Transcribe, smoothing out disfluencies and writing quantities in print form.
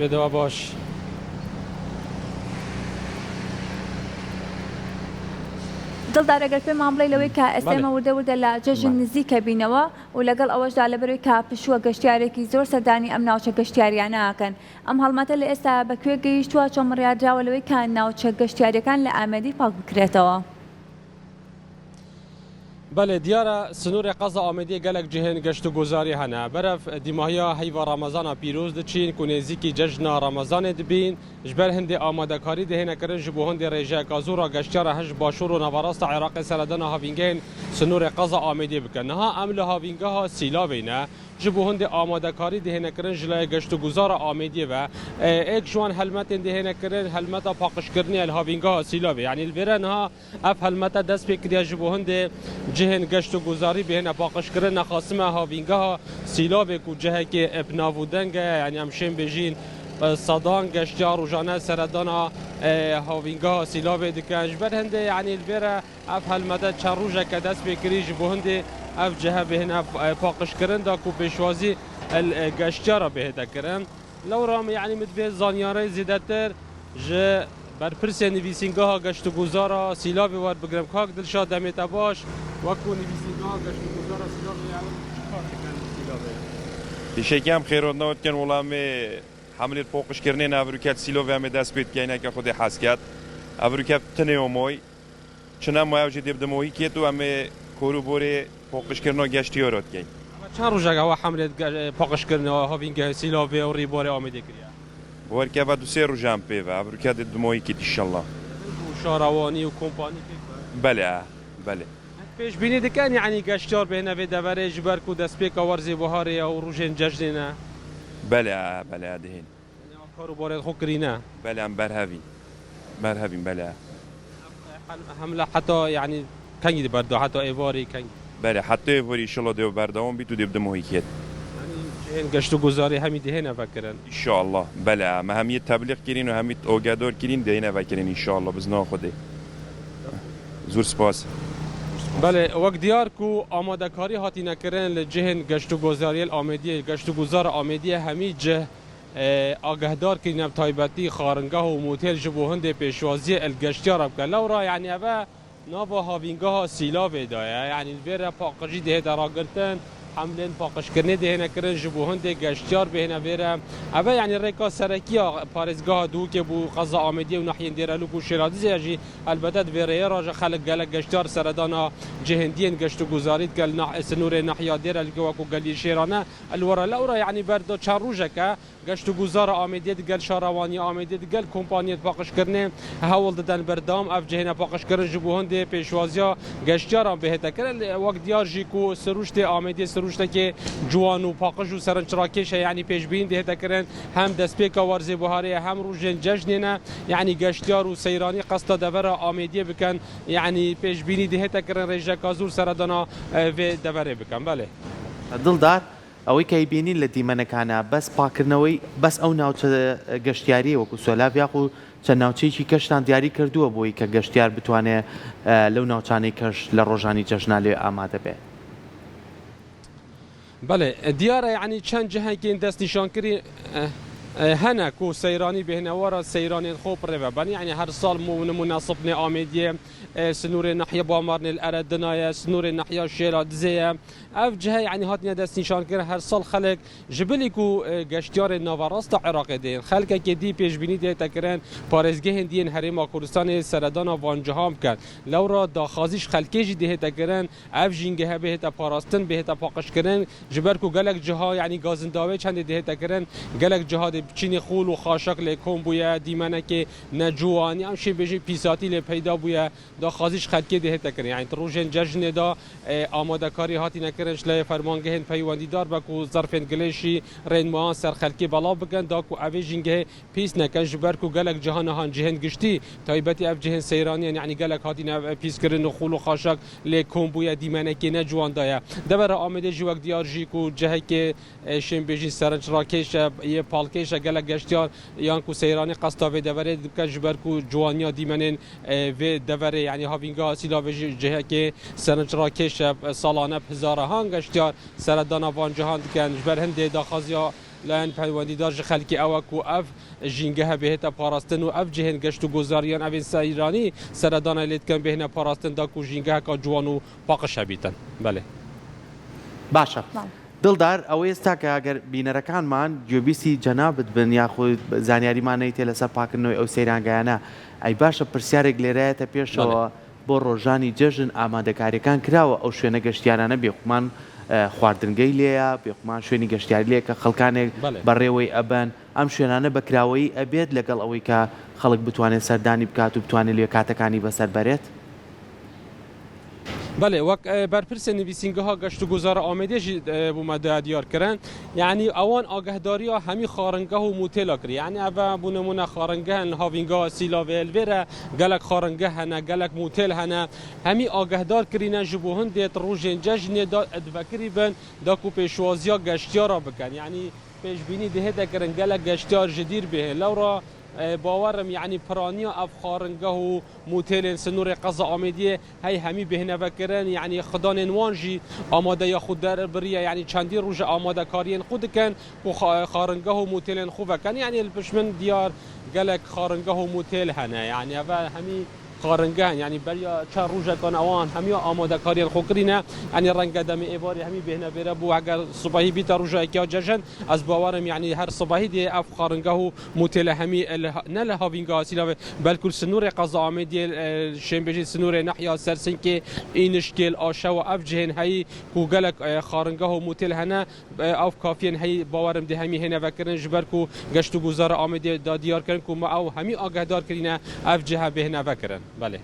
بدوا باش دڵدار ئەگەر پێمان بڵێ لەوەی کە ئێستێمە وردە لە جەژن نزیکە بینەوە و لەگەڵ ئەوەشدا لەبەرەوەی کا پشووە گەشتیارێکی زۆر سەردانی ئەم ناوچە گەشتیاریانەکەن ئەم هەڵمەتە لە ئێستا بەکوێ گەیشتووە چۆن بڕیاردراوە لەوەی کە ناوچە گەشتیاریەکان لە ئامێدی پاک بکرێتەوە. بله دیارە سنوور قەزا ئامێدی گەلک جهێن گەشت و گوزاری هەنا بەرەف دیماهیا هەیڤا ڕەمەزانە پیرۆز دچین و نێزیکی جەژنا ڕەمەزانê dibîn ji ber hindê amadekarî dihênekirin ji bo hindê rêjeyeka zora geştyara hej başûr û nevarasta Iraqê seredana havîngehên Sinûrê qeza Amêdiyê bikin. Niha em li havîngeha Sîlavê ne ji bo hindê amadekarî dihênekirin ji laya geşt û guzara Amêdiyê ve êk ji wan helmetên dihênekirin helmeta paqişkirinê li havîngeha Sîlavê. Yani li vêre niha ev helmeta dest pê kiriye ji bo hindê cihên geşt û guzarî bihêne paqişkirin nexasime havîngeha Sîlavê ku cihekê epnavûdeng e yani em şên bêjîn سەدان گەشتیا ڕۆژانە سەردانا هاوینگەها سیلاوێ dikin ji ber hindê yanî li vêre ev helmete çend rojeke dest pê kirî ji bo hindê ev cihe bihêne paqişkirin da ku pêşwazî geştyara bihête kirin lewra yanî min divê zanyarê zêdetir ji berpirsê nivîsîngeha geşt û guzara Sîlavê werbigirim kak Dilşad demê te baş wekû nivîsîngeha geşt û guzara Sîlavê çikar dikin Sîlavê Îşekêm xêrotnewt kirin welamê حملت پوقش کردن ابروکت سیلو و امید دست پید که اینکه خود حس کرد ابروکت تنه موی چنان موی جدی بدمویی که تو امی کورو بوری پوقش کردن گشتی آرد کی. چند روز اگه حملت پوقش کردن هاوینگ سیلو و اوری بوری آمیده کردی. بور که بعد 2 روز هم پی و ابروکت دمویی که انشالله. شهروانی و کمپانی بله بله. پیش بینی دکن یعنی گشتار بینه و دوره جبر کو دست پی کارزی بهاری و روزن جشنه. بله بله دهین. کارو بارد خو کرینه. بله هم برهوین بله. حمله حتی یعنی کنگی بردا حتی ایواری کنگی. بله حتی ایواری انشالله دیو بردام بیتو دیو دمویی کیت. یعنی گشت و گذاری همی دهنه فکرن. انشالله بله ما همیت تبلیغ کردین و همیت اوگادور کردین دهنه فکرین انشالله بزنا خوده. زور سپاس. بله وقت دیار کو آماده کاری هاتی نکردن لجهن گشت و گذاری آمدی گشت و گذار آمدی همی جه آگهدار کردن تایبتی خارنگاه و موتل جبو هند پیشوازی الگشتیار بکن لورا یعنی اوه نوا هاوینگاه سیلاوی دایه یعنی ویره پاقجی ده دراگرتن حملین پاقش کرنه دهنه کرن جبو هند گشتیار بهنه ویره اوه یعنی ریکا سرکیا پارزگاه دو که بو قضا آمدی و نحین دیرالو کو شیرازی زیجی البته ویره راج خلق گله گشتیار سردانا جهندین گشت و گزارید گل سنور نحیا دیرال کو گلی شیرانه الورا لورا یعنی بردو چند روزه که گشت و گزار آمدی گل شاروانی آمدی گل کمپانی پاقش کرنه هول دادن بردام اف جهنه پاقش کرن جبو هند پیشوازیا گشتیار بهته کرن وقت دیار جی کو سروشت آمدی سروشته که جوان و پاقش و سرنچراکش یعنی پیش بین دهته کرن هم دست پی کارزی بهاری هم روزن جشنینه یعنی گشتیار و سیرانی قصد دوره آمدی بکن یعنی پیش بینی دهته کرن رژه کازور سردانا و دوره بکن بله دڵدار ئەوەی کە بینین لە دیمەنەکانە بەس پاکردنەوەی بەس ئەو ناوچە گەشتیاری وەکو سۆلاڤ و چەند ناوچەیەکی کەشتان دیاری کردووە بۆی کە گەشتیار بتوانێت لەو ناوچانەی کەش لە ڕۆژانی جەژنا لێ ئامادە بێت. بله دیاره یعنی چند جهنگین دست نشان کردی هنه کو سیرانی بهنوارا سیرانی خوب روه بنی یعنی هر سال مناسب نه آمیدیه سنور نحیا بامرن الاردنایا سنور نحیا شیرازیه اف جهه یعنی هات دست نشان کرد هر سال خلق جبلی کو گشتیار ناوراست عراق دین خلق که دی پیش بینی ده تکرن پارزگاه هندین حریم کردستان سردان وانجهام کرد لورا داخازیش خلقی ده تکرن اف جینگه به تا پاراستن به تا پاقش کردن جبر کو گلک جها یعنی گازنداوی چند ده تکرن گلک جها چینی خول و خاشق لکم بویا دیمانه که نجوانی هم شی بجی پیساتی ل پیدا بویا دا خازیش خلقی ده تکرن یعنی روزن جشن دا آماده کاری هاتی نکردنش ل فرمانگه پیوندی دار بکو ظرف انگلیشی رنمان سر خلقی بالا بگن دا کو اویجینگه پیس نکن جبر کو گلک جهان هان جهن گشتی تایبتی اف جهن سیرانی یعنی گلک هاتی نه پیس کردن خول و خاشق لکم بویا دیمانه که نجوان دایا دبر آمده جو وقت دیار جی کو جه که شین بجی سرنج راکش یه پالکش گلک گشتیار یان کو سیرانی قصداوی دوره دکه جبر کو جوانیا دیمنن و دوره یعنی هاوینگا سیلاوی جهه که سرنج راکش سالانه هزار هان گشتیار سردان وان جهان دکن جبر هنده داخازیا لان پەیوەندی داژ خەلکی ئەوە و ئەف ژینگەهە بهێتە پاراستن و ئەف جهێن گەشت و گۆزاریان ئەڤێن سەیرانی سەردانە لێتکەن بهێنە پاراستندا و ژینگەهەکە جوان و پاقش هەبیتن بەێ باشە. دڵدار ئەوە ئێستا کە ئەگەر بینەرەکانمان گوێبیستی جەنابەت بن یاخود زانیاریمانەی تێ لەسەر پاکردنەوەی ئەو سەیرانگەیانە ئەی باشە پرسیارێک لێرایەتە پێشەوە بۆ ڕۆژانی جەژن ئامادەکاریەکان کراوە ئەو شوێنە گەشتیارانە بێخمان خواردنگەی لێیە بێخمان شوێنی گەشتیاری لێ کە خەڵکانێک بەڕێوەی ئەبەن ئەم شوێنانە بەکراوەی ئەبێت لەگەڵ ئەوەی کە خەڵک بتوانێت سەردانی بکات و بتوانێت لێ کاتەکانی بەسەر بەرێت. بله وەک بەرپرسە نویسینگەها گەشت و گوزارە ئامێدێژی بوومەدا دیارکردن یعنی ئەوان ئاگەهداریە هەمی خارنگە و موتێلا کردی یعنی ئەڤە بوو نمونە خارنگە هەن هاڤینگا سیلاڤێلڤێرە گەلک خارنگە هەنە گەلک موتێل هەنە هەمی ئاگەهدار کرینە ji بۆ هەندێک ڕۆژێن جەژنێدا ئەدڤەکری بن داک و پێشوازیە گەشتیارە بکەن یعنی پێشبینی دەهێدەکردن گەلک گەشتیار ji dîr bihê lewra باورم یعنی پرانیا اف خارنگه و موتیل سنور قضا آمدیه هی همی بهنه وکرن یعنی خدان وانجی آماده یا خود در بریه یعنی چندی روز آماده کارین خود کن و خارنگه و موتیل خوب کن یعنی الپشمن دیار گلک خارنگه و موتیل هنه یعنی اول همی خارنگان یعنی بریا چه روزه کن آوان همی آماده کاری خوکرینه یعنی رنگ دم ایواری همی بهنه بره بو اگر صبحی بیت روزه که جشن از باورم یعنی هر صبحی دی اف خارنگه و موتل همی نه له هاوینگا سیلا بلکل سنور قضا آمدی شنبه سنور نحیا سرسن که اینشکل آشا و اف جهن هی کوگلک خارنگه و موتل هنه اف کافین هی باورم دی همی هنه وکرن جبر کو گشت و گذار آمدی دادیار کردن کو ما او همی آگهدار کرینه اف جهه بهنه وکرن بله